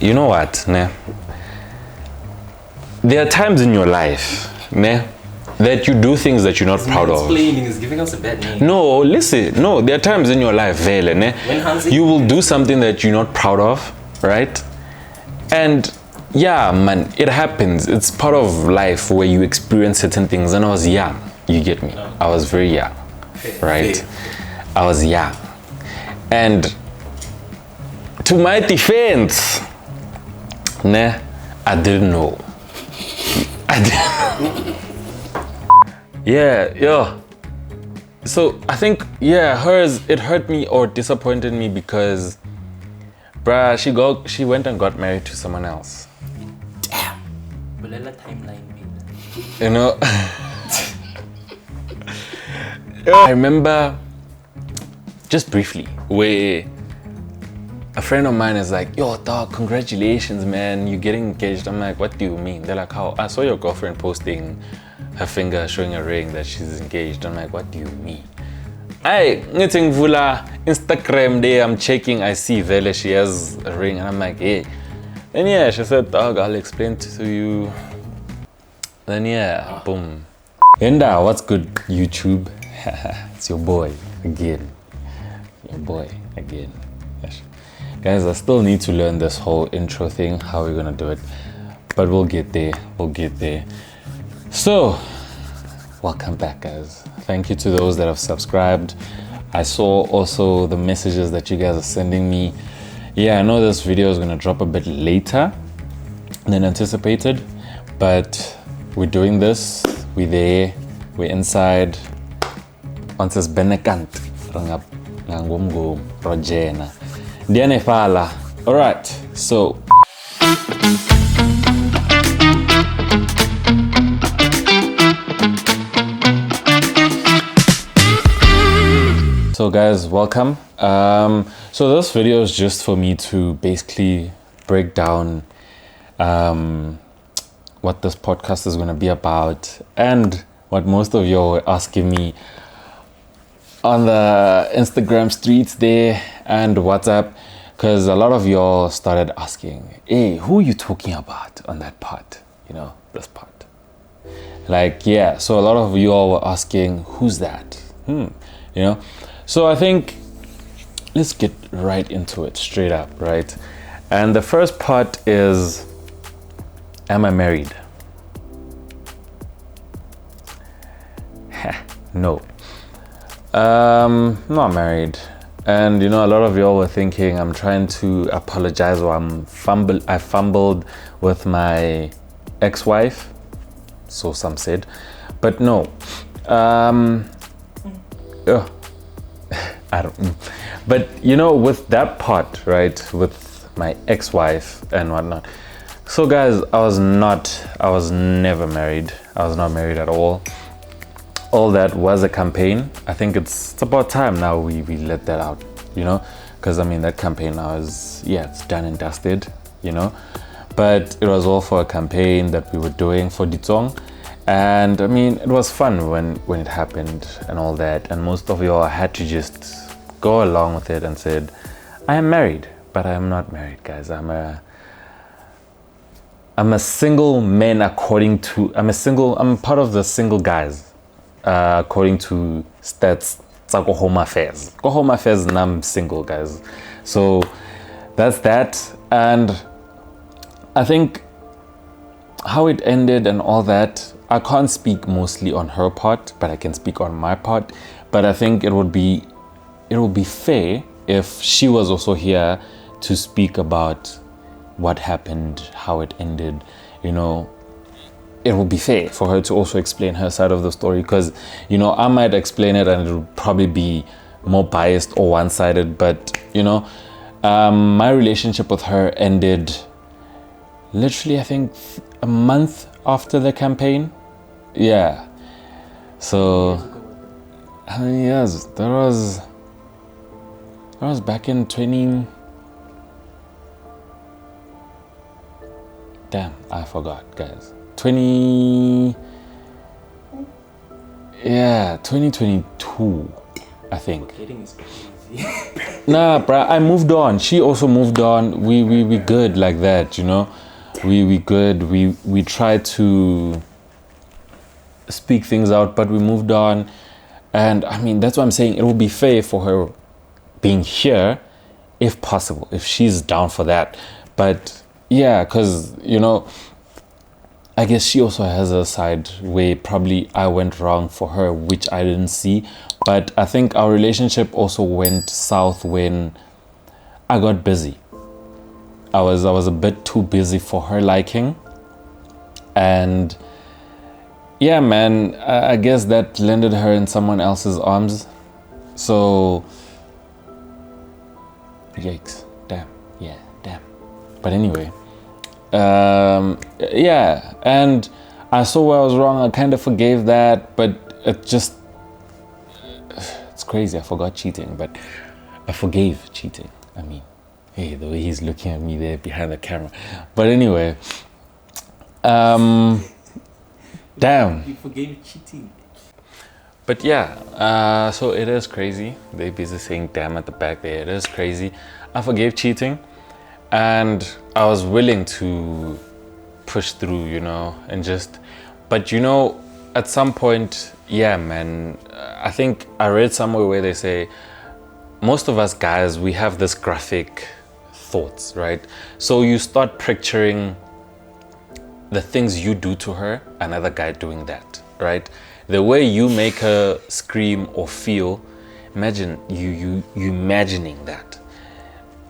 You know what, ne? There are times in your life, ne, that you do things that you're not proud of. Explaining is giving us a bad name. No, listen. No, there are times in your life, vele, ne, you will do something that you're not proud of, right? And yeah, man, it happens. It's part of life where you experience certain things. And I was young. You get me? I was very young, right? I was young. And to my defense, ne, I didn't know. Yeah. So I think, hers, it hurt me or disappointed me because, bruh, she went and got married to someone else. Damn. Bulela timeline, you know. I remember, just briefly, where a friend of mine is like, yo, dog, congratulations, man, you're getting engaged. I'm like, what do you mean? They're like, how? I saw your girlfriend posting her finger showing a ring that she's engaged. I'm like, what do you mean? Ngithi ngivula Instagram there, I'm checking, I see Vele, she has a ring, and I'm like, hey. Then yeah, she said, dog, I'll explain to you. Then yeah, boom. Enda, what's good, YouTube? It's your boy again. Your boy again. Yes. Guys, I still need to learn this whole intro thing, how we're gonna do it. But we'll get there. So, welcome back, guys. Thank you to those that have subscribed. I saw also the messages that you guys are sending me. Yeah, I know this video is gonna drop a bit later than anticipated, but we're doing this. We're there. We're inside. Once it's benekant, rangap ngangumgum rojena. Diane fala. All right. So. So guys, welcome. So this video is just for me to basically break down what this podcast is going to be about and what most of you were asking me on the Instagram streets there and WhatsApp, because a lot of y'all started asking, hey, who are you talking about on that part? You know, this part. Like, yeah, so a lot of you all were asking, who's that? You know, so I think let's get right into it, straight up, right? And the first part is, am I married? No. Not married. And you know, a lot of y'all were thinking I'm trying to apologize or I fumbled with my ex-wife, so some said, but no. I don't. But you know, with that part, right, with my ex-wife and whatnot. So guys, I was never married. I was not married at all. All that was a campaign. I think it's about time now we let that out, you know, because I mean that campaign now is, it's done and dusted, you know, but it was all for a campaign that we were doing for Ditsong, and I mean it was fun when it happened and all that, and most of y'all had to just go along with it and said, I am married, but I am not married, guys. I'm a single man I'm part of the single guys. According to stats, Go Home Affairs. Go Home Affairs, and I'm single, guys. So that's that. And I think how it ended and all that, I can't speak mostly on her part, but I can speak on my part. But I think it would be fair if she was also here to speak about what happened, how it ended, you know. It would be fair for her to also explain her side of the story, because, you know, I might explain it and it would probably be more biased or one-sided, but, you know, my relationship with her ended literally, I think, a month after the campaign. Yeah. So, how many years? That was back in 20... Damn, I forgot, guys. 2022, I think. Forgetting is crazy. Nah, bruh, I moved on. She also moved on. We good like that, you know. We good. We tried to speak things out, but we moved on. And I mean, that's what I'm saying. It would be fair for her being here, if possible, if she's down for that. But yeah, because you know, I guess she also has a side where probably I went wrong for her, which I didn't see. But I think our relationship also went south when I got busy. I was a bit too busy for her liking. And yeah, man, I guess that landed her in someone else's arms. So, yikes, damn, yeah, damn. But anyway, yeah, and I saw where I was wrong. I kind of forgave that, but it's crazy. I forgot cheating, but I forgave cheating. I mean, hey, the way he's looking at me there behind the camera. But anyway, damn. You forgave cheating. But yeah, so it is crazy. They're busy saying damn at the back there. It is crazy. I forgave cheating, and I was willing to push through, you know, and just, but you know, at some point, yeah, man, I think I read somewhere where they say most of us guys, we have this graphic thoughts, right? So you start picturing the things you do to her, another guy doing that, right? The way you make her scream or feel, imagine you imagining that.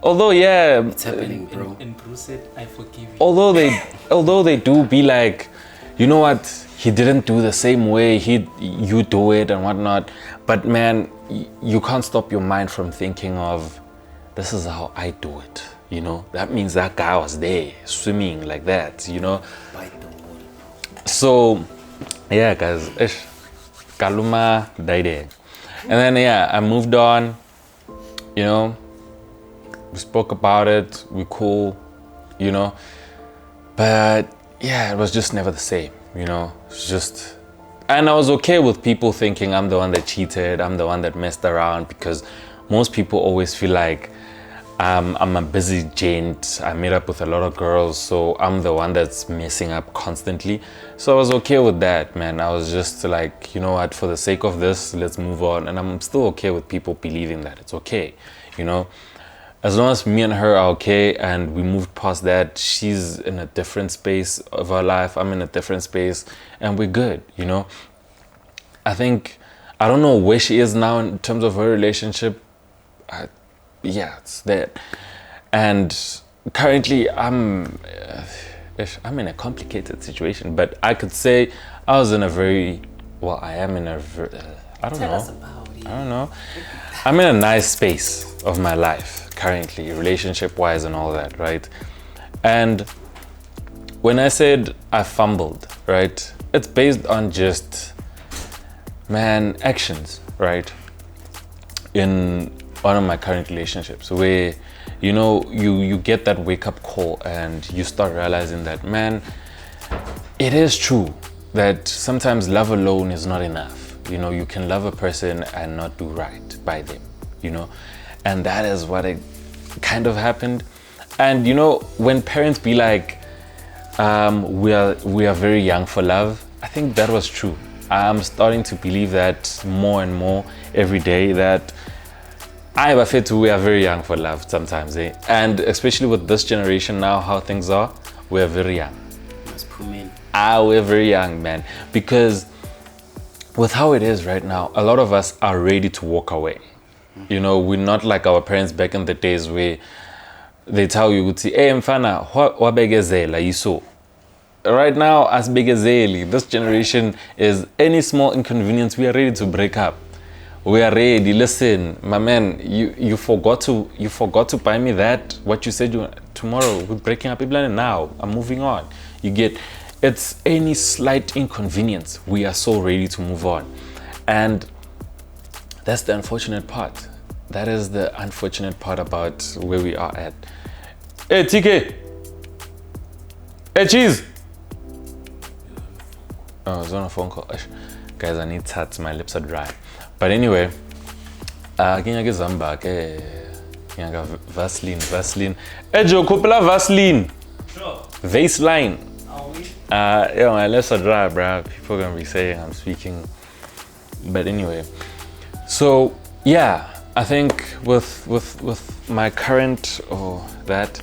Although yeah, It's happening, bro. And Bruce said, I forgive you. Although they do be like, you know what, he didn't do the same way you do it and whatnot. But man, you can't stop your mind from thinking of, this is how I do it. You know, that means that guy was there swimming like that, you know. Bite the wall. So yeah, guys, Kaluma died there. And then yeah, I moved on, you know. We spoke about it, we cool, you know. But yeah, it was just never the same, you know. It's just, and I was okay with people thinking I'm the one that cheated, I'm the one that messed around, because most people always feel like I'm a busy gent, I meet up with a lot of girls, so I'm the one that's messing up constantly. So I was okay with that, man. I was just like, you know what, for the sake of this, let's move on. And I'm still okay with people believing that it's okay, you know. As long as me and her are okay and we moved past that, she's in a different space of her life, I'm in a different space, and we're good, you know. I think, I don't know where she is now in terms of her relationship. Yeah, it's that. And currently I'm in a complicated situation, but I could say I was in a very, well, I am in a, I don't Tell know. us about it. I don't know. I'm in a nice space of my life currently, relationship-wise and all that, right? And when I said I fumbled, right, it's based on just, man, actions, right? In one of my current relationships where, you know, you get that wake-up call and you start realizing that, man, it is true that sometimes love alone is not enough. You know, you can love a person and not do right by them, you know, and that is what it kind of happened. And you know, when parents be like, we are very young for love, I think that was true. I'm starting to believe that more and more every day, that I have a fit to, we are very young for love sometimes, eh? And especially with this generation now, how things are, we're very young. We're very young, man, because with how it is right now, a lot of us are ready to walk away. You know, we're not like our parents back in the days where they tell you, hey, mfana, wabegezela yiso. Right now, as begezeli, this generation is any small inconvenience, we are ready to break up. We are ready. Listen, my man, you forgot to buy me that, what you said tomorrow, we're breaking up. Now I'm moving on. You get, it's any slight inconvenience, we are so ready to move on. And that's the unfortunate part. That is the unfortunate part about where we are at. Hey, TK. Hey, Cheese. Oh, it's on a phone call. Guys, I need tats. My lips are dry. But anyway, Yanga Vaseline. Ejo, kopela Vaseline. Sure. Vaseline. Are we? Yeah, my lips are dry, bruh. People are gonna be saying I'm speaking. But anyway. So yeah, I think with my current or that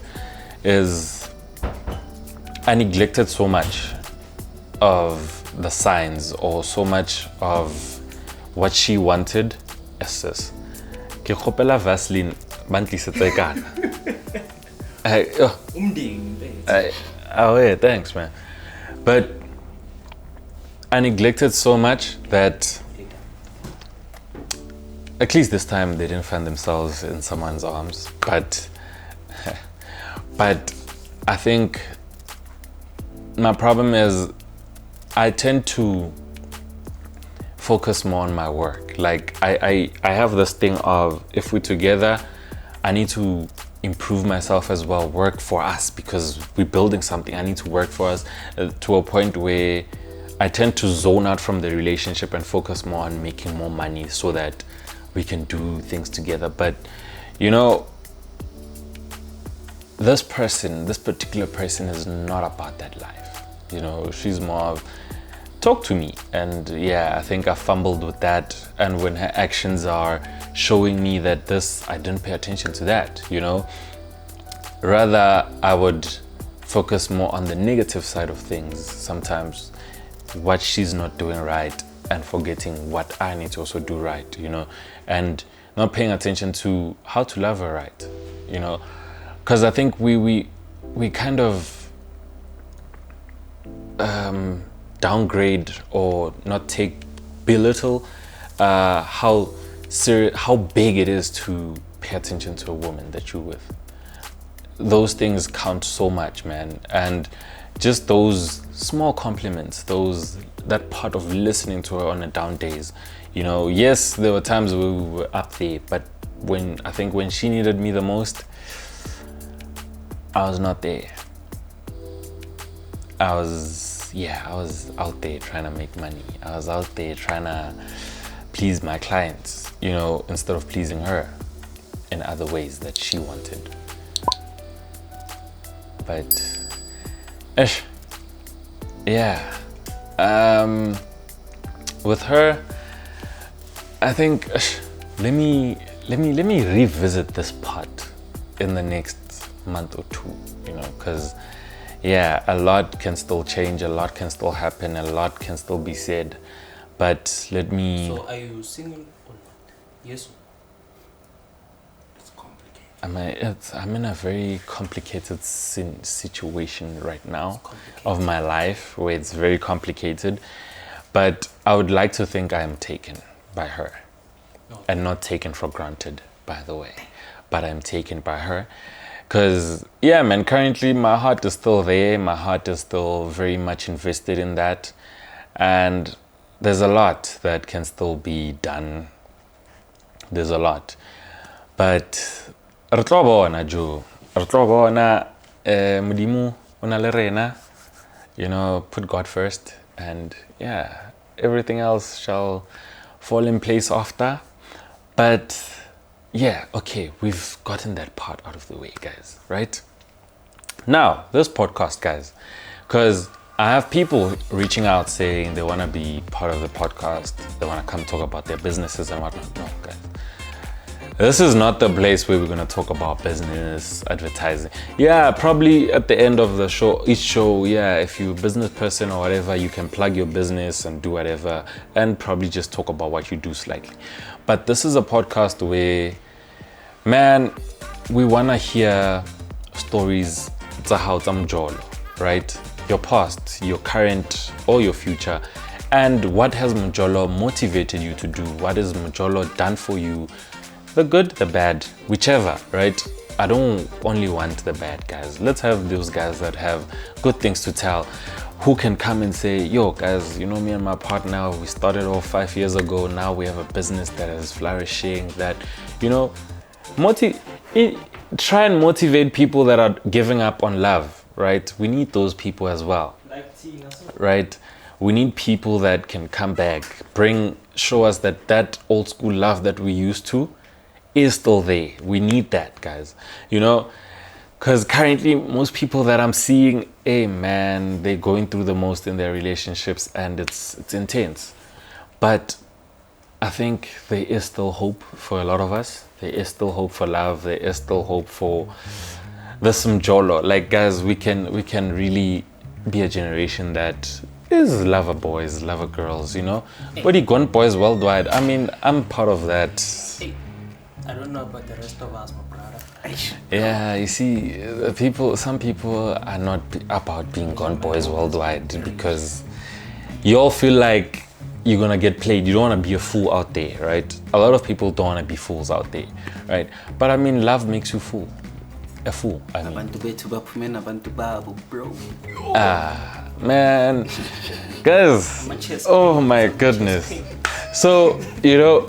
is I neglected so much of the signs or so much of what she wanted. Sis. Ke kgopela Vaseline bantlisetse kana. Oh yeah, thanks man. But I neglected so much that at least this time they didn't find themselves in someone's arms. But I think my problem is I tend to focus more on my work. Like I have this thing of if we're together, I need to improve myself as well, work for us because we're building something. I need to work for us to a point where I tend to zone out from the relationship and focus more on making more money so that we can do things together. But you know, this particular person is not about that life. You know, she's more of talk to me. And yeah, I think I fumbled with that. And when her actions are showing me that I didn't pay attention to that, you know, rather I would focus more on the negative side of things. Sometimes what she's not doing right and forgetting what I need to also do right, you know, and not paying attention to how to love her right, you know, because I think we kind of downgrade or not belittle how big it is to pay attention to a woman that you're with. Those things count so much, man. And just those small compliments, that part of listening to her on the down days, you know. Yes, there were times where we were up there, but when she needed me the most, I was not there. I was out there trying to make money. I was out there trying to please my clients, you know, instead of pleasing her in other ways that she wanted. But, yeah, with her, I think let me revisit this part in the next month or two, you know, because yeah, a lot can still change, a lot can still happen, a lot can still be said, but let me... So are you single or not? Yes. It's complicated. I'm in a very complicated situation right now of my life where it's very complicated, but I would like to think I am taken by her. No. And not taken for granted, by the way, but I'm taken by her. Because, yeah, man, currently my heart is still there. My heart is still very much invested in that. And there's a lot that can still be done. There's a lot. But, re tlo bona, Joe. Re tlo bona, Modimo o na le rena. You know, put God first. And, yeah, everything else shall fall in place after. But... yeah, okay, we've gotten that part out of the way, guys, right? Now, this podcast, guys, because I have people reaching out saying they want to be part of the podcast, they want to come talk about their businesses and whatnot. No, guys. This is not the place where we're going to talk about business, advertising. Yeah, probably at the end of the show, each show, yeah, if you're a business person or whatever, you can plug your business and do whatever and probably just talk about what you do slightly. But this is a podcast where, man, we want to hear stories, Mjolo, right? Your past, your current, or your future. And what has Mjolo motivated you to do? What has Mjolo done for you? The good, the bad, whichever, right? I don't only want the bad guys. Let's have those guys that have good things to tell, who can come and say, yo, guys, you know, me and my partner, we started off 5 years ago. Now we have a business that is flourishing, that, you know, try and motivate people that are giving up on love, right? We need those people as well, right? We need people that can come back, show us that old school love that we used to is still there. We need that, guys. You know, because currently most people that I'm seeing, hey man, they're going through the most in their relationships, and it's intense. But I think there is still hope for a lot of us. There is still hope for love. There is still hope for this Mjolo. Like, guys, we can really be a generation that is lover boys, lover girls, you know. But he gone boys worldwide. I mean, I'm part of that. Hey, I don't know about the rest of us, my brother. Yeah, you see, some people are not about being gone boys worldwide because you all feel like you're gonna get played. You don't want to be a fool out there, right? A lot of people don't want to be fools out there, right? But I mean, love makes you a fool. I mean, man, guys, oh my goodness. So you know,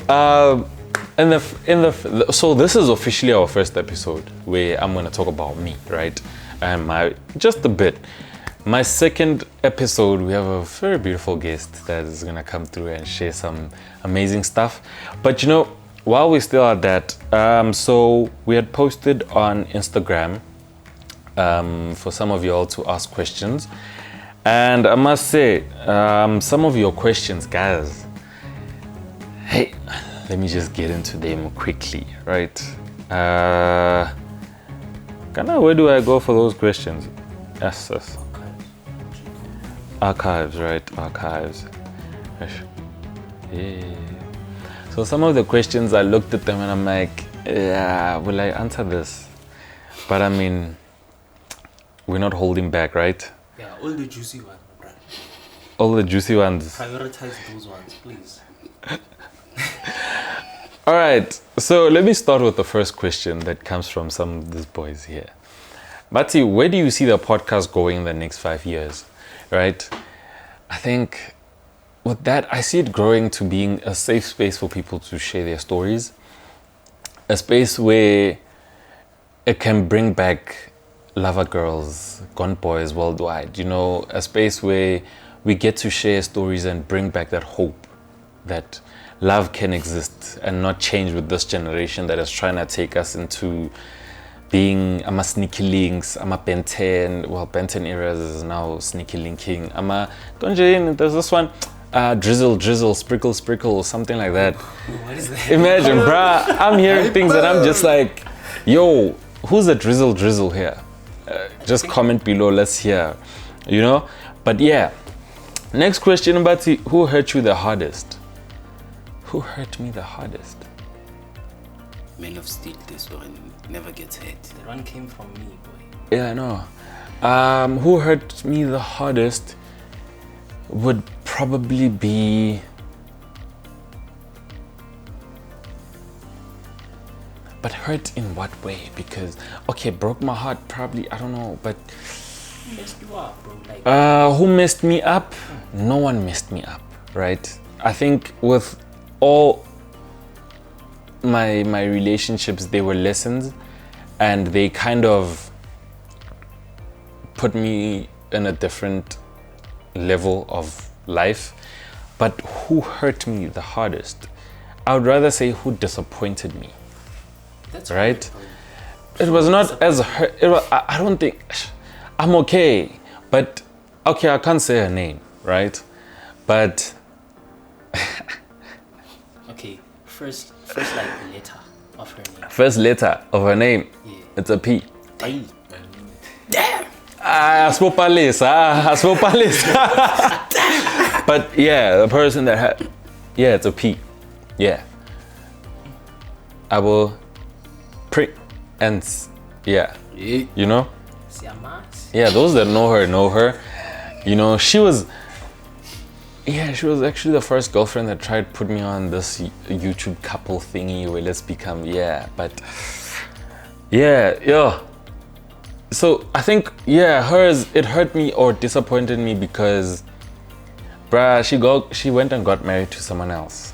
so this is officially our first episode where I'm gonna talk about me, right? And just a bit. My second episode, we have a very beautiful guest that is gonna come through and share some amazing stuff. But you know, while we're still at that, so we had posted on Instagram for some of you all to ask questions. And I must say, some of your questions, guys, hey, let me just get into them quickly, right? Where do I go for those questions? Yes. Archives, right? Archives. Yeah. So some of the questions, I looked at them and I'm like, yeah, will I answer this? But I mean, we're not holding back, right? Yeah, all the juicy ones, bro. All the juicy ones. Prioritize those ones, please. All right, so let me start with the first question that comes from some of these boys here. Mati, where do you see the podcast going in the next 5 years, right? I think with that, I see it growing to being a safe space for people to share their stories, a space where it can bring back lover girls, gone boys worldwide, you know, a space where we get to share stories and bring back that hope that love can exist and not change with this generation that is trying to take us into being sneaky links, Ben 10. Well, Ben 10 eras is now sneaky linking. There's this one, drizzle, sprinkle, something like that. What is that? Imagine, bruh, I'm hearing things and I'm just like, yo, who's a drizzle here? Just comment below, let's hear, you know? But yeah, next question, Bati, who hurt you the hardest? Who hurt me the hardest? Men of steel, this one never gets hurt. That one came from me, boy. Yeah, I know. Who hurt me the hardest would probably be... But hurt in what way? Because, okay, broke my heart, probably, I don't know, but... Who messed you up, bro? Like, who messed me up? No one messed me up, right? I think with all my relationships, they were lessons, and they kind of put me in a different level of life. But who hurt me the hardest? I would rather say who disappointed me. that's Right? weird, It was not as hurt. I don't think I'm okay, but okay, I can't say her name, right? But okay, first like the letter of her name. first letter of her name, Yeah. it's a P. Damn. I spoke Palis. But yeah, the person that had, yeah, it's a P. Yeah. I will print and yeah, you know. Siamas. Yeah, those that know her. You know, she was actually the first girlfriend that tried to put me on this YouTube couple thingy where let's become, but yeah. So I think, hers, it hurt me or disappointed me because, bruh, she went and got married to someone else.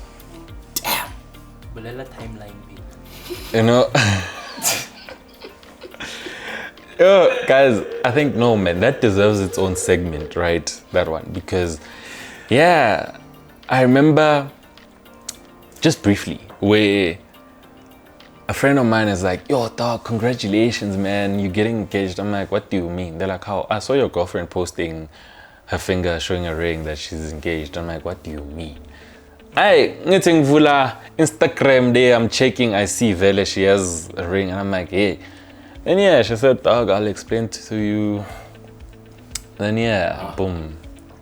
Bulela timeline B. You know? Yo, guys, I think, no, man, that deserves its own segment, right? That one. Because, I remember, just briefly, where a friend of mine is like, yo, dog, congratulations, man, you're getting engaged. I'm like, what do you mean? They're like, how? I saw your girlfriend posting her finger showing a ring that she's engaged. I'm like, what do you mean? Hey, Instagram day, I'm checking, I see Vele, she has a ring, and I'm like, hey. Then yeah, she said, dog, I'll explain to you. Then yeah, boom.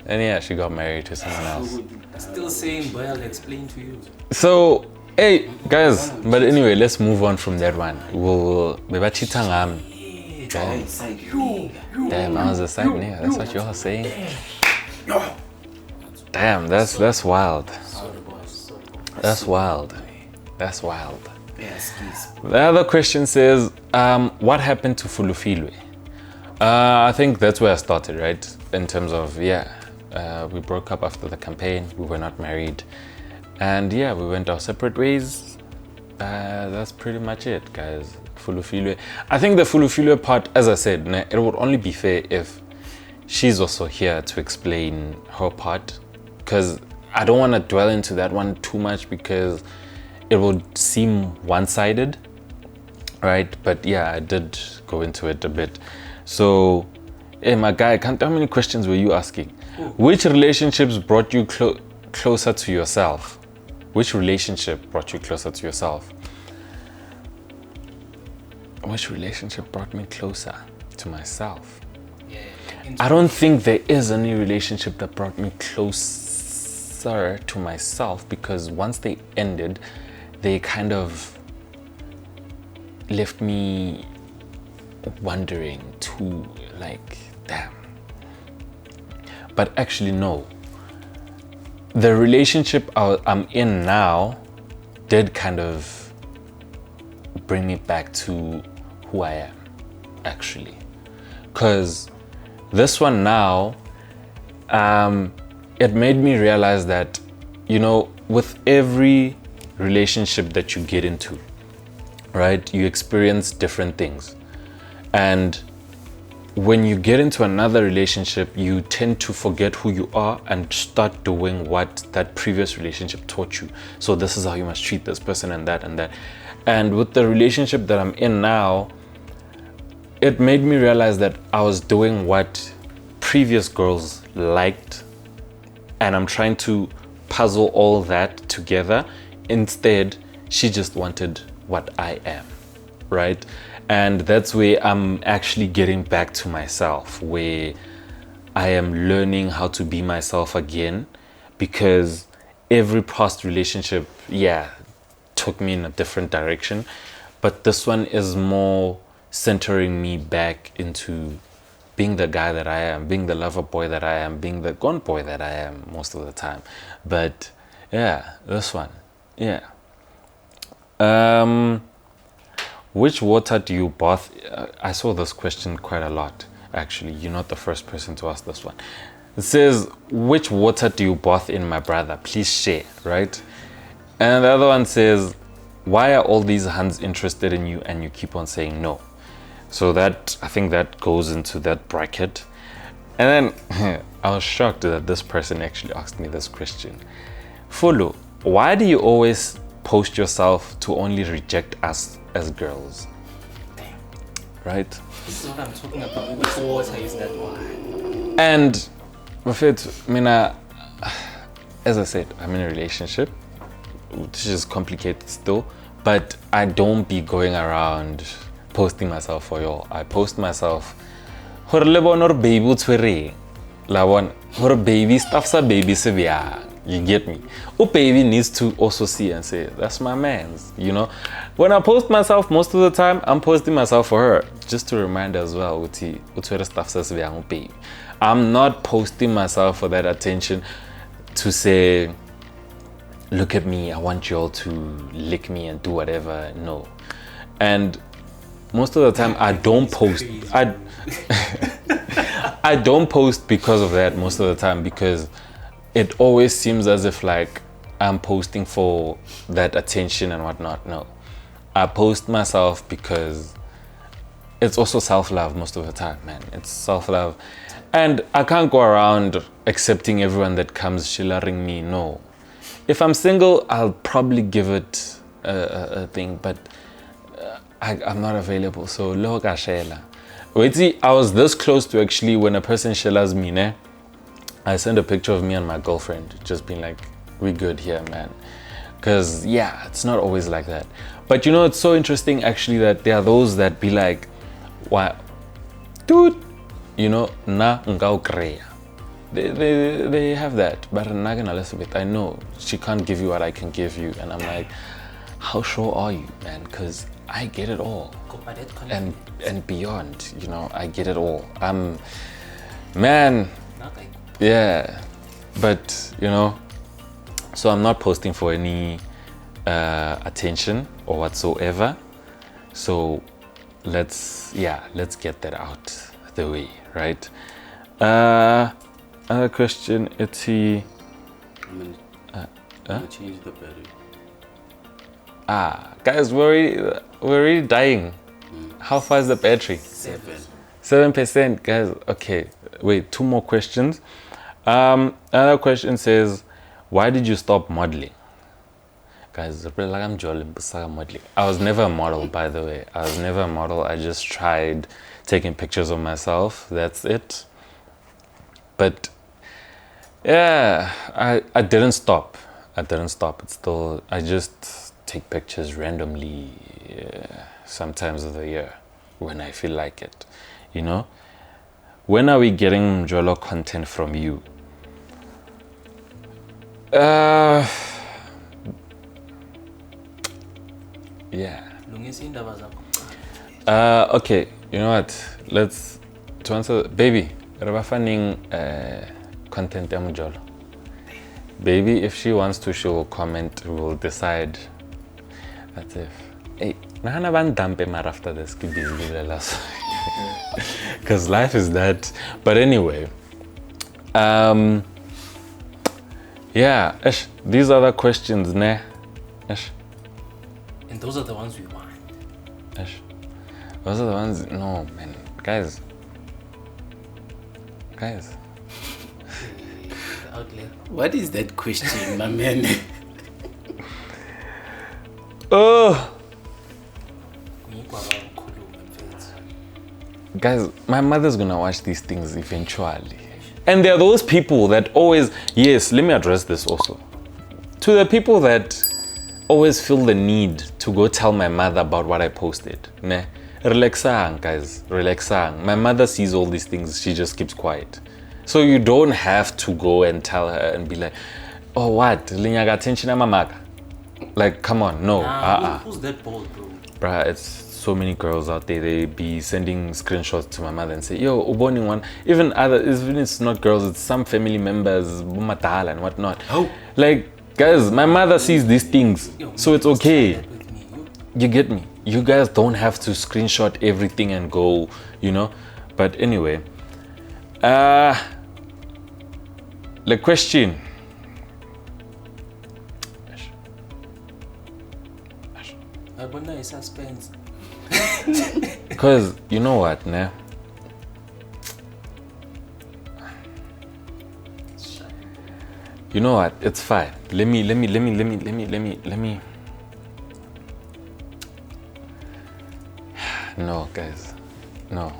Then yeah, she got married to someone else. Still saying, boy, I'll explain to you. So, hey, guys, but anyway, let's move on from that one. Damn, I was a side nigga, that's what y'all saying? Damn, that's wild. That's wild. That's wild. The other question says, what happened to Fulufilwe? I think that's where I started, right? In terms of, we broke up after the campaign. We were not married. And yeah, we went our separate ways. That's pretty much it, guys. Fulufilwe. I think the Fulufilwe part, as I said, it would only be fair if she's also here to explain her part. Because I don't want to dwell into that one too much because it would seem one-sided, right? But yeah, I did go into it a bit. So, hey, my guy, how many questions were you asking? Which relationships brought you closer to yourself? Which relationship brought you closer to yourself? Which relationship brought me closer to myself? I don't think there is any relationship that brought me closer to myself, because once they ended, they kind of left me wondering too, like, damn. But actually, no. The relationship I'm in now did kind of bring me back to who I am, actually. Because this one now, it made me realize that, you know, with every relationship that you get into, right, you experience different things. And when you get into another relationship, you tend to forget who you are and start doing what that previous relationship taught you. So this is how you must treat this person and that and that. And with the relationship that I'm in now, it made me realize that I was doing what previous girls liked, and I'm trying to puzzle all that together. Instead, she just wanted what I am, right? And that's where I'm actually getting back to myself, where I am learning how to be myself again, because every past relationship, took me in a different direction. But this one is more centering me back into being the guy that I am, being the lover boy that I am, being the gone boy that I am most of the time. But yeah, this one, yeah. Which water do you bath? I saw this question quite a lot, actually. You're not the first person to ask this one. It says, which water do you bath in, my brother? Please share, right? And the other one says, why are all these hands interested in you and you keep on saying no? So that, I think that goes into that bracket. And then I was shocked that this person actually asked me this question. Fulu, why do you always post yourself to only reject us as girls? Damn. Right? This is what I'm talking about. Which water is that one? And as I said, I'm in a relationship, which is complicated still, but I don't be going around posting myself for y'all. I post myself for baby baby stuff sa baby severe. You get me? Oh, baby needs to also see and say, that's my man's, you know? When I post myself, most of the time, I'm posting myself for her. Just to remind as well, I'm not posting myself for that attention to say, look at me, I want you all to lick me and do whatever. No. And most of the time, I don't post. I don't post because of that most of the time, because it always seems as if like I'm posting for that attention and whatnot. No, I post myself because it's also self-love most of the time, man. It's self-love. And I can't go around accepting everyone that comes shillering me. No. If I'm single, I'll probably give it a thing. But I'm not available. So loka shela. Wait, see, I was this close to actually when a person shelas me, ne? I sent a picture of me and my girlfriend, just being like, we good here, man. Because, yeah, it's not always like that. But you know, it's so interesting actually that there are those that be like, why, dude, you know, na ngao kreya. They have that. But I know she can't give you what I can give you. And I'm like, how sure are you, man? Because I get it all. And beyond, you know, I get it all. Man, yeah. But, you know, so I'm not posting for any attention or whatsoever. So let's get that out the way, right? Another question, it's I'm gonna change the battery. Guys, we're already dying. How far is the battery? 7%, guys. Okay, wait, 2 more questions. Another question says, why did you stop modeling? Guys, I'm Mjolo modeling. I was never a model, by the way. I was never a model. I just tried taking pictures of myself. That's it. But yeah, I didn't stop. It's still, I just take pictures randomly sometimes of the year when I feel like it, you know? When are we getting Mjolo content from you? Yeah. Okay, you know what? To answer, baby, Rabafaning content Mjolo. Baby, if she wants to, she will comment, we will decide. That's if. Hey, nahana ban dampe mar after this, keep busy because life is that. But anyway, yeah, these are the questions, ne? And those are the ones we want. Those are the ones, no, man. Guys. What is that question, my man? Oh! Guys, my mother's gonna watch these things eventually. And there are those people that always, yes, let me address this also. To the people that always feel the need to go tell my mother about what I posted. Ne? Relaxang, guys, relaxang. My mother sees all these things, she just keeps quiet. So you don't have to go and tell her and be like, oh what, linyaga attention mamaka. Like, come on, no. Who's that bold, bro? Bruh, it's so many girls out there, they be sending screenshots to my mother and say, yo, uboni one. Even it's not girls, it's some family members, bumatala and whatnot. Oh. Like, guys, my mother sees these things, so it's okay. You get me? You guys don't have to screenshot everything and go, you know? But anyway, the question. I wonder suspense. Because you know what, ne? You know what? It's fine. Let me. No, guys. No.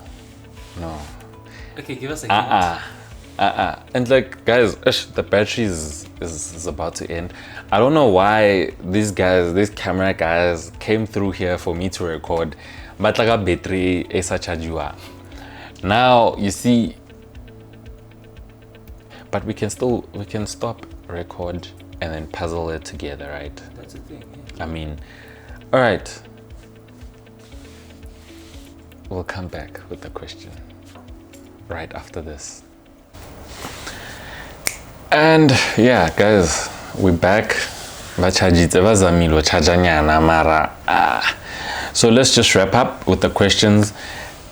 Okay, give us a hint. And like, guys, the battery is about to end. I don't know why these camera guys came through here for me to record. But like a battery is such a now you see. But we can stop, record, and then puzzle it together, right? That's the thing. Yeah. I mean, all right. We'll come back with the question right after this. And yeah, guys, we're back. So let's just wrap up with the questions,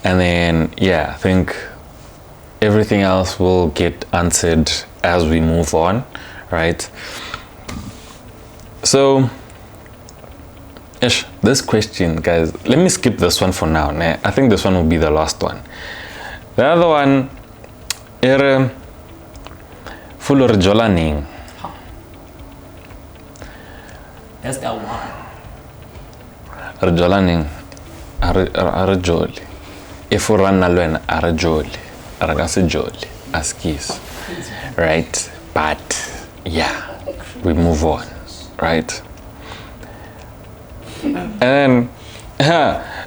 and then yeah, I think everything else will get answered as we move on, right? So this question, guys, let me skip this one for now. I think this one will be the last one. The other one, full of jolaning. That's that one. Rjolaning. are jolly. If we run alone, are jolly. Are jolly. Askis. Right? But yeah, we move on. Right? And then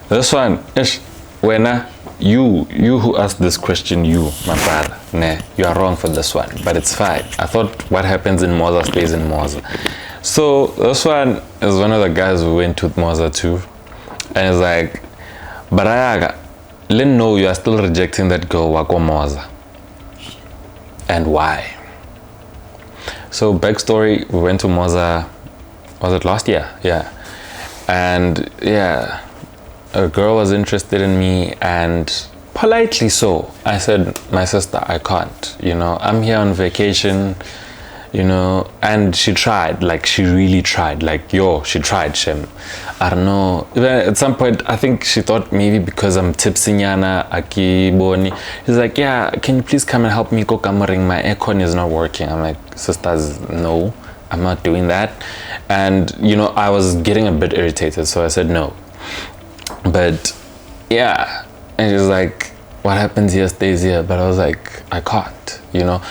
this one is when you who asked this question, you, my brother, nah, you are wrong for this one, but it's fine. I thought what happens in Moza stays in Moza. So this one is one of the guys who went to Moza too, and it's like, Barayaga, let me know you are still rejecting that girl wako Moza, and why. So backstory, we went to Moza, was it last year? Yeah. And yeah, a girl was interested in me, and politely so, I said, my sister, I can't, you know, I'm here on vacation, you know, and she tried, like she really tried, like she tried, Shem. I don't know, at some point I think she thought maybe because I'm tipsy nyana, aki boni, he's like, yeah, can you please come and help me cook amaring, my aircon is not working. I'm like, sisters, no, I'm not doing that. And you know, I was getting a bit irritated, so I said no. But yeah, and she's like, what happens here stays here. But I was like, I can't, you know.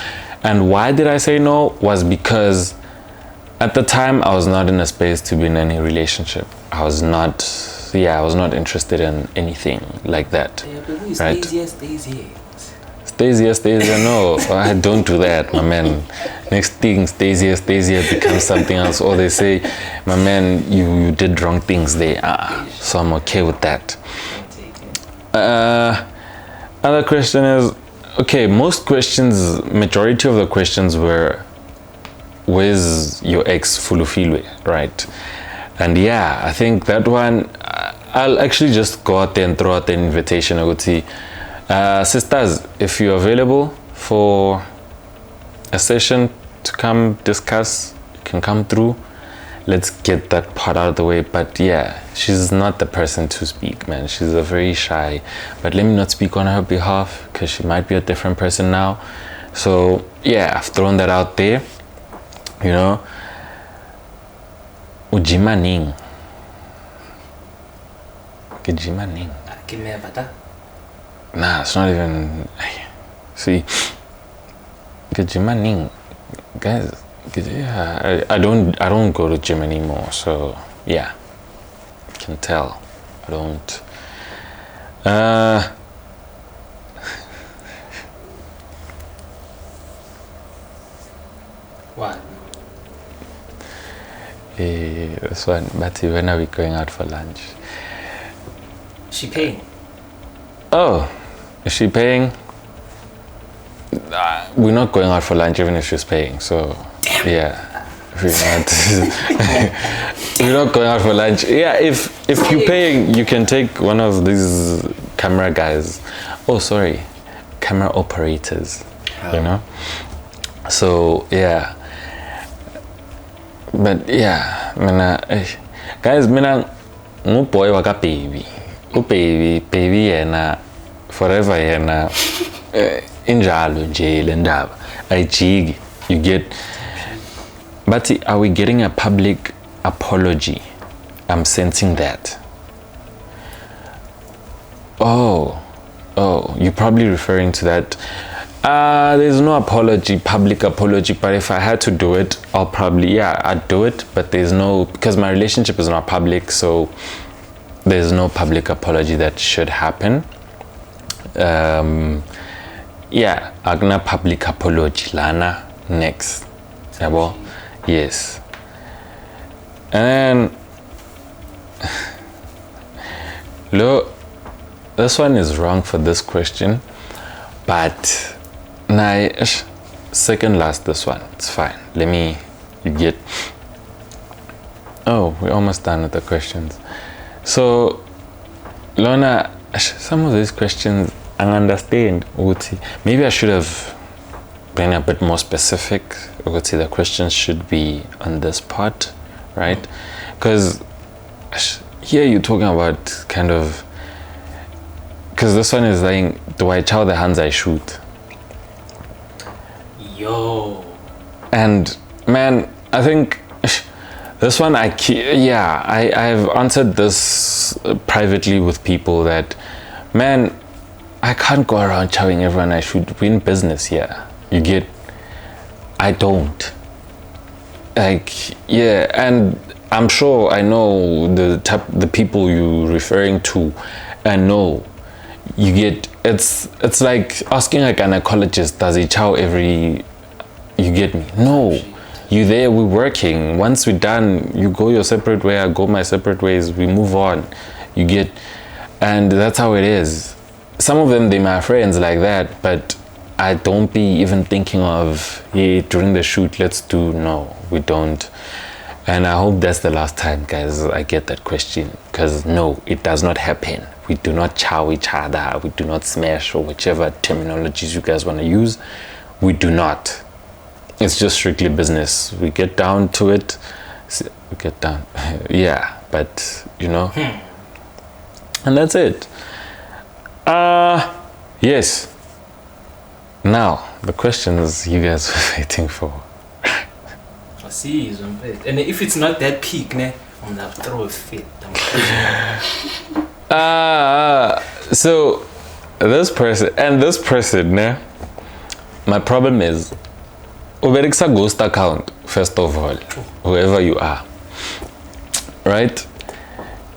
And why did I say no was because at the time I was not in a space to be in any relationship. I was not interested in anything like that. Yeah, but who right? Stays here. Stays here. No, I don't do that, my man. Next thing, stays here becomes something else. Or they say, my man, you did wrong things there. So I'm okay with that. Other question is, okay, majority of the questions were, where's your ex Fulufilwe, right? And yeah, I think that one, I'll actually just go out there and throw out the invitation. I would see, sisters, if you're available for a session to come discuss, you can come through. Let's get that part out of the way. But yeah, she's not the person to speak, man. She's a very shy, but let me not speak on her behalf because she might be a different person now. So yeah, I've thrown that out there, you know. Ujimaning. Ujimaning. Nah, it's not even. See, Ujimaning, guys. Yeah, I don't go to gym anymore, so yeah, you can tell I don't. What? This one, Betty, when are we going out for lunch? She paying? Oh, is she paying? We're not going out for lunch even if she's paying, so yeah, we're not we're not going out for lunch. Yeah, if you're paying, you can take one of these camera guys, camera operators, you know. So yeah, but yeah, guys, boy waka baby yena forever yena injalo nje le ndaba ayijiki, you get. But are we getting a public apology? I'm sensing that. Oh, you're probably referring to that. There's no public apology, but if I had to do it, I'd do it, but there's no, because my relationship is not public, so there's no public apology that should happen. Yeah, agna public apology lana next. Yes. And look, this one is wrong for this question, but second last this one, it's fine. You get. Oh, we're almost done with the questions. So Lona, some of these questions I understand, maybe I should have been a bit more specific. The questions should be on this part, right? Because here you're talking about kind of, because this one is saying, do I chow the hands I shoot? Yo. And man, I think This one, I've answered this privately with people that, man, I can't go around telling everyone I should win business here. You get, I don't. Like, yeah, and I'm sure I know the people you're referring to, and no, you get, it's like asking a gynecologist, does he chow every, you get me? No. You there, we're working. Once we're done, you go your separate way, I go my separate ways, we move on. You get, and that's how it is. Some of them, they're my friends like that, but I don't be even thinking of, yeah, during the shoot, let's do, no, we don't. And I hope that's the last time, guys, I get that question, because no, it does not happen. We do not chow each other, we do not smash, or whichever terminologies you guys want to use, we do not. It's just strictly business. We get down to it. We get down. Yeah, but you know. And that's it. Yes. Now, the questions you guys were waiting for. I see, and if it's not that peak, ne, I'm gonna throw a fit. So this person, ne, my problem is, Uberiksa ghost account, first of all, whoever you are, right?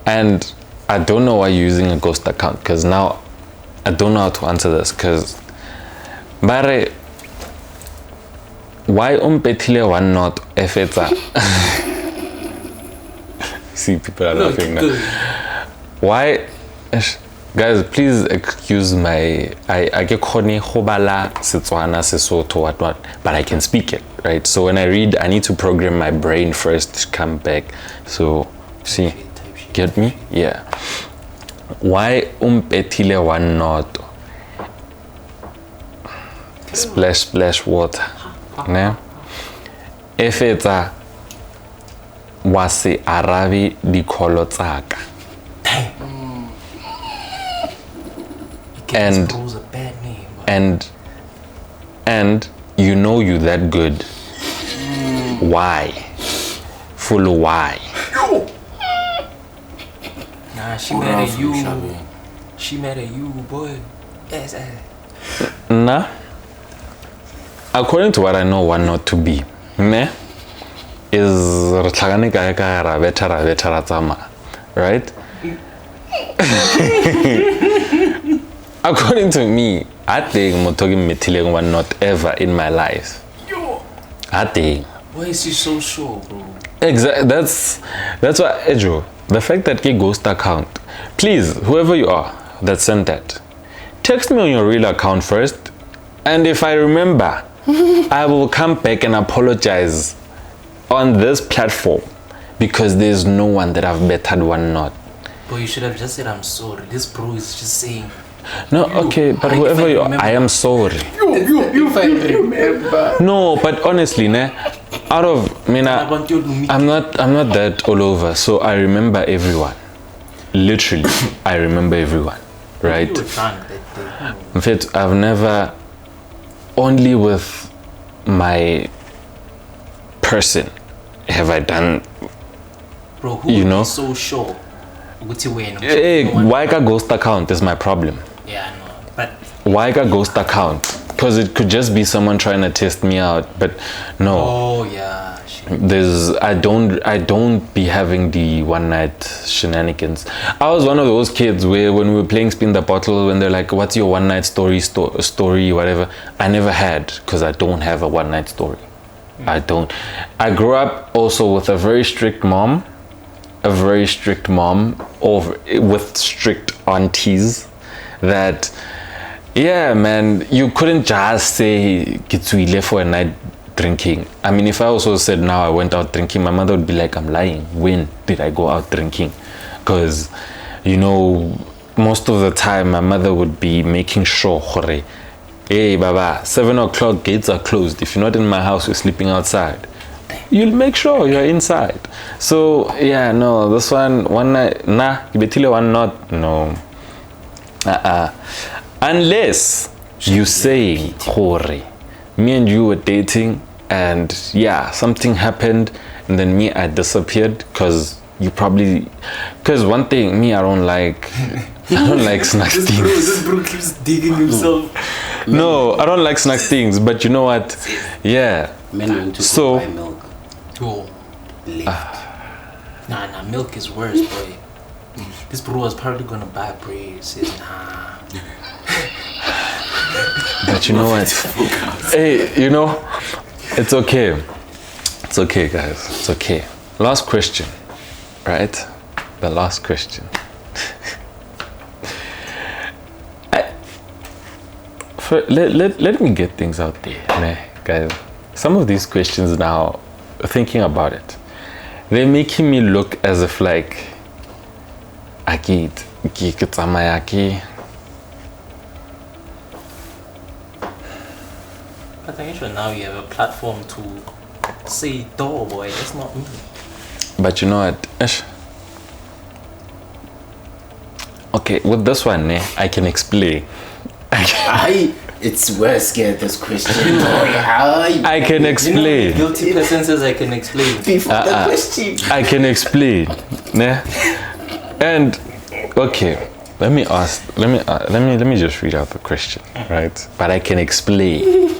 And I don't know why you're using a ghost account, because now I don't know how to answer this, because bare why umpetile one not efeta. See, people are laughing now. Why? Guys, please excuse my, I get khone khobala Setswana Sesotho what, but I can speak it, right? So when I read, I need to program my brain first to come back. So see, get me? Yeah. Why umpetile one not? Splash splash water. Ne? Efetsa wase arabi dikolo tsaka. And you know you that good. Why? Full why? Nah, she married you. She married you, boy. Yes. Nah. According to what I know, one not to be, ne, is right? According to me, I think Motogi Metileng one not ever in my life. I think. Why is he so sure, bro? Exactly. That's why, Edro, the fact that he ghost account, please, whoever you are that sent that, text me on your real account first, and if I remember, I will come back and apologize on this platform, because there's no one that I've bettered one not. But you should have just said, I'm sorry. This bro is just saying. No, okay, but whoever you are, I am sorry. If I remember. No, but honestly, ne, out of, I'm not that all over, so I remember everyone. Literally, I remember everyone, right? In fact, I've never, only with my person have I done, bro, who you know, so sure. Why got ghost account is my problem. Yeah, I know. But why got ghost account? Because it could just be someone trying to test me out, but no. Oh yeah. I don't be having the one night shenanigans. I was one of those kids where when we were playing spin the bottle, when they're like, what's your one night story, whatever, I never had, because I don't have a one night story. I don't. I grew up also with a very strict mom, with strict aunties that, yeah, man, you couldn't just say get for a night drinking. I mean, if I also said now I went out drinking, my mother would be like, I'm lying. When did I go out drinking? Because, you know, most of the time my mother would be making sure, hey baba, 7 o'clock gates are closed. If you're not in my house, you're sleeping outside. You'll make sure you're inside. So yeah, no, this one night, nah, one not, no. Unless you saying, me and you were dating, and yeah, something happened, and then me, I disappeared because one thing, me, I don't like snack things. This bro keeps digging himself. No, I don't like snack things, but you know what? Yeah. Men want to So- buy milk. Oh, Left. nah, milk is worse, boy. This bro was probably gonna buy bread. He says, nah. But you know what? Hey, you know, it's okay. It's okay, guys. It's okay. Last question, right? The last question. Let me get things out there, nah, guys. Some of these questions now, thinking about it, they're making me look as if like, But I guess now you have a platform to say, "Door boy, that's not me." but you know what? Okay, with this one, I can explain. It's worse, scared this question. I can explain. Guilty person says I can explain. Before the question. I can explain. And okay, let me just read out the question, right? But I can explain.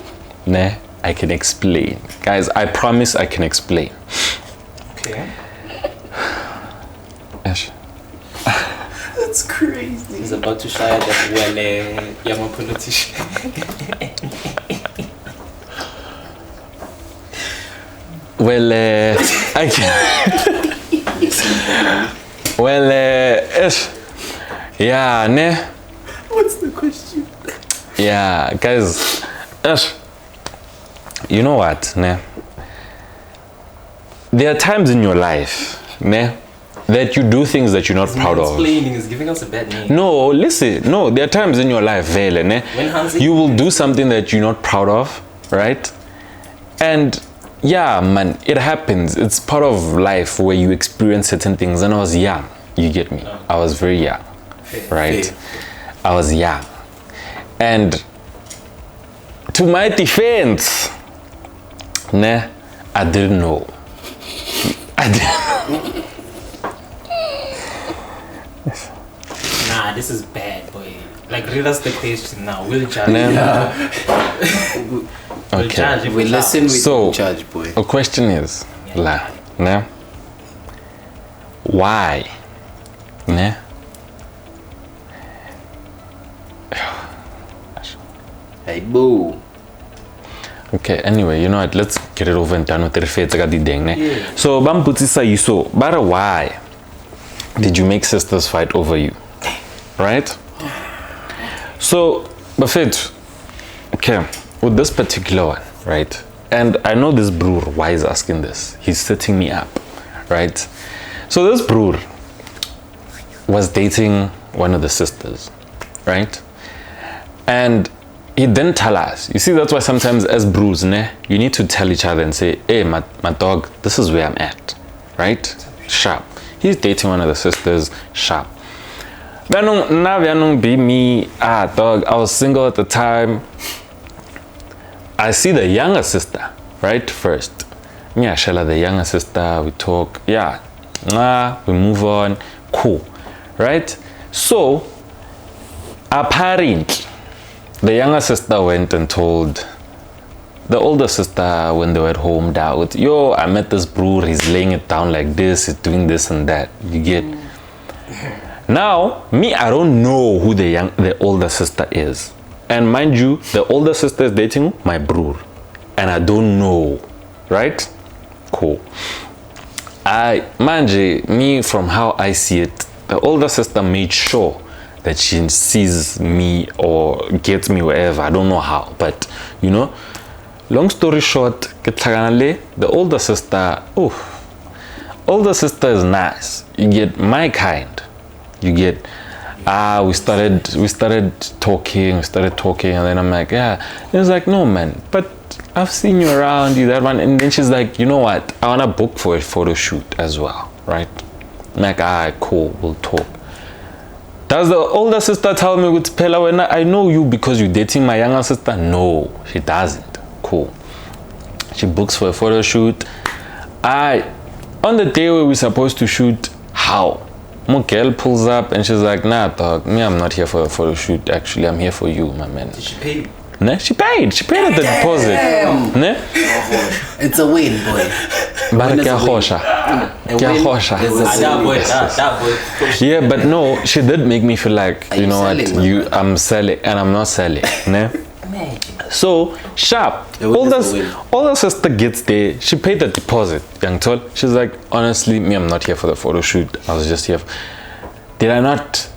I can explain. Guys, I promise I can explain. Okay. Ash. That's crazy. He's about to share that young politician. Well, I can. Well, yeah, What's the question? Yeah, guys, you know what, there are times in your life, that you do things that you're not proud of. Explaining is giving us a bad name. No, listen, no, there are times in your life, you will do something that you're not proud of, right? And yeah, man, it happens. It's part of life where you experience certain things. And I was young, you get me? I was very young, right? I was young. And to my defense, I didn't know. Nah, this is bad, boy. Like, read us the question now. We'll judge. We'll judge if We listen, we So, don't judge, boy. the question is, why? Hey, boo. Okay, anyway, you know what? Let's get it over and done with it. So, but why did you make sisters fight over you? Right? So, Buffett, okay, with this particular one, right? And I know this brewer, why is asking this? He's setting me up, right? So this brewer was dating one of the sisters, right? And he didn't tell us. You see, that's why sometimes as brews, you need to tell each other and say, hey, my dog, this is where I'm at, right? Sharp. He's dating one of the sisters, sharp. Now be me, dog, I was single at the time. I see the younger sister, right, first. Me, I shall the younger sister, we talk, yeah, we move on, cool, right? So, apparently, the younger sister went and told the older sister when they were at home that, yo, I met this brewer, he's laying it down like this, he's doing this and that, you get. Now, me, I don't know who the older sister is. And mind you, the older sister is dating my brewer. And I don't know, right? Cool. Me, from how I see it, the older sister made sure that she sees me or gets me wherever. I don't know how, but you know, long story short, the older sister, older sister is nice. You get my kind. You get, we started talking, and then I'm like, yeah. And it's like, no, man, but I've seen you around, you that one. And then she's like, you know what? I want to book for a photo shoot as well, right? I'm like, cool, we'll talk. Does the older sister tell me with Pella when I know you because you're dating my younger sister? No, she doesn't. Cool. She books for a photo shoot. On the day where we're supposed to shoot, how? My girl pulls up and she's like, nah, dog, me, I'm not here for a photo shoot. Actually, I'm here for you, my man. Did she pay you? Ne? She paid at the deposit. Ne? It's a win, boy. But yeah, but no, she did make me feel like, you know what, I'm selling and I'm not selling. Ne? So sharp. All the sister gets there. She paid the deposit. Young tall. She's like, honestly, me, I'm not here for the photo shoot. I was just here. Did I not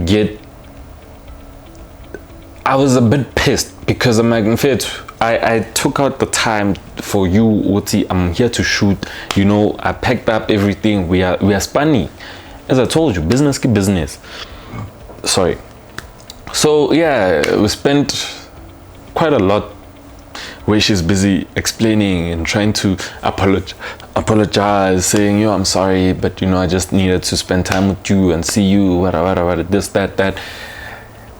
get? I was a bit pissed because I'm like, in fact, I took out the time for you, Oti. I'm here to shoot. You know, I packed up everything. We are spanny. As I told you, business ki business. Sorry. So yeah, we spent quite a lot where she's busy explaining and trying to apologize, saying, yo, I'm sorry, but you know, I just needed to spend time with you and see you, whatever, this, that.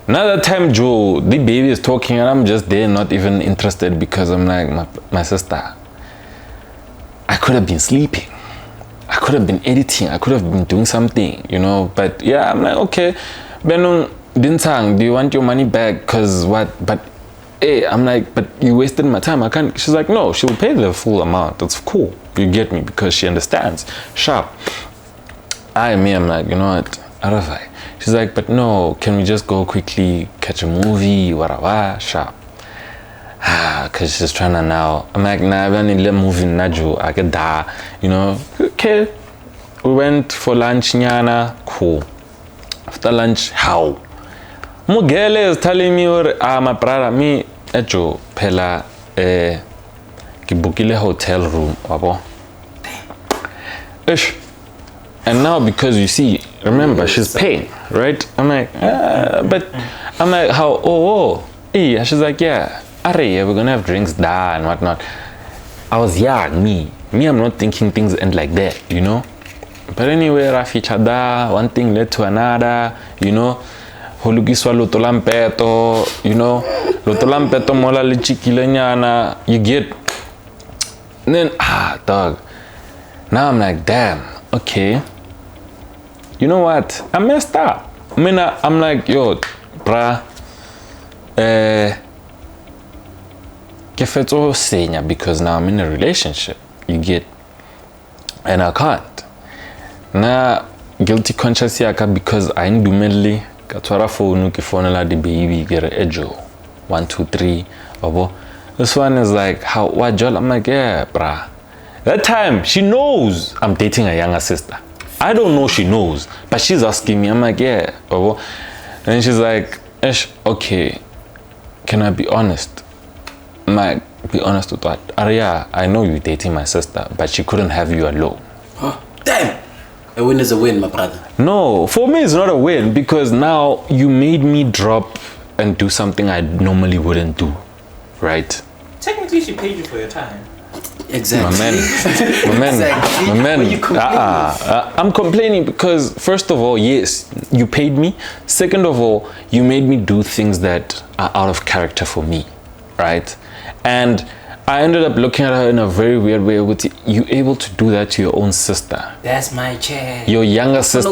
Another time, Joe, the baby is talking and I'm just there, not even interested, because I'm like, my sister, I could have been sleeping. I could have been editing. I could have been doing something, you know, but yeah, I'm like, okay, Benung, Dinsang, do you want your money back? Cause what, but hey, I'm like, but you wasted my time. I can't. She's like, no, she will pay the full amount. That's cool. You get me, because she understands. Sharp. I'm like, you know what? Arafai. She's like, but no, can we just go quickly, catch a movie, whatever? Sharp. Because she's trying to now. I'm like, nah, I need a movie, Naju. I get that. You know, okay. We went for lunch, Nyana. Cool. After lunch, how? Mugele is telling me, my brother, me, Ejo, Pela, Kibukile hotel room, wabo. Ish. And now, because you see, remember, she's paying, right? I'm like, but I'm like, how? Oh, yeah. She's like, yeah, we're gonna have drinks there and whatnot. I was young, me, I'm not thinking things end like that, you know. But anyway, Rafichada, one thing led to another, you know. Holugiswa lotolampeto, you know, lotolampeto mola lichikilenyana, you get. And then, dog. Now I'm like, damn, okay. You know what? I messed up. I mean, I'm like, yo, bruh, kefeto senya, because now I'm in a relationship, you get, and I can't. Now, guilty conscience yaka, because I ain't do medley. Katwara phone ki phone la the baby get ejo 1 2 3 abo. This one is like, how what Joel? I'm like, yeah, bruh. That time she knows I'm dating a younger sister. I don't know she knows, but she's asking me. I'm like, yeah, abo. And then she's like, okay, can I be honest? I'm like, be honest with what? Arya, I know you're dating my sister, but she couldn't have you alone. Huh? Damn. A win is a win, my brother. No, for me it's not a win, because now you made me drop and do something I normally wouldn't do, right? Technically, she paid you for your time. Exactly. My man. I'm complaining because, first of all, yes, you paid me. Second of all, you made me do things that are out of character for me, right? And I ended up looking at her in a very weird way. With you able to do that to your own sister? That's my chair. Your younger sister.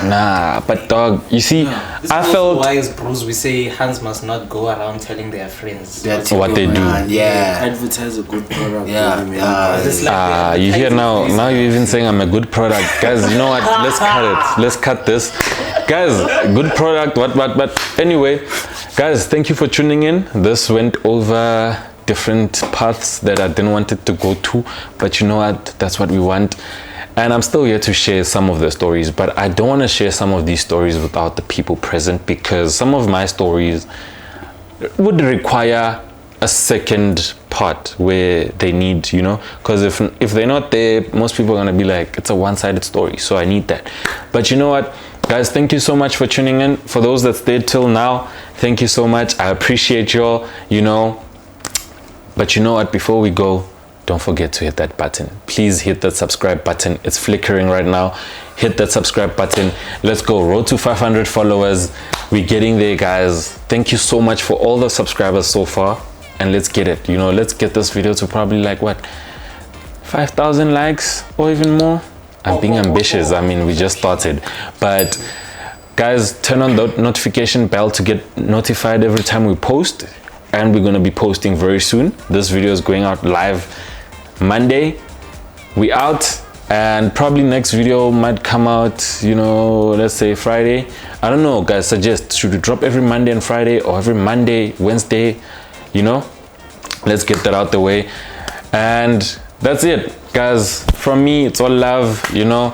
Nah, but dog, you see, I felt. Why is bros we say hands must not go around telling their friends what they do. Yeah. Advertise a good product. Yeah. You hear now? Now you're even saying I'm a good product, guys. You know what? Let's cut it. Let's cut this, guys. Good product. What? But anyway. Guys, thank you for tuning in. This went over different paths that I didn't want it to go to, but you know what? That's what we want. And I'm still here to share some of the stories, but I don't want to share some of these stories without the people present, because some of my stories would require a second part where they need, you know, because if they're not there, most people are going to be like, it's a one-sided story, so I need that. But you know what? Guys, thank you so much for tuning in. For those that stayed till now, thank you so much. I appreciate y'all, you know. But you know what? Before we go, don't forget to hit that button. Please hit that subscribe button. It's flickering right now. Hit that subscribe button. Let's go. Road to 500 followers. We're getting there, guys. Thank you so much for all the subscribers so far. and let's get it. You know, let's get this video to probably like what, 5,000 likes or even more. I'm being ambitious. I mean, we just started, but guys, turn on the notification bell to get notified every time we post, and we're gonna be posting very soon. This video is going out live Monday. We out, and probably next video might come out, you know, let's say Friday. I don't know, guys, suggest, should we drop every Monday and Friday, or every Monday, Wednesday, you know? Let's get that out the way. And that's it, guys. From me, it's all love, you know.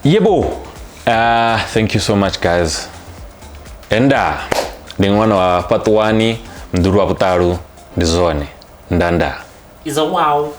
Yebo. Thank you so much, guys. Enda ndingwana wa patuani mduru wa putaru ndizone ndanda Is a wow.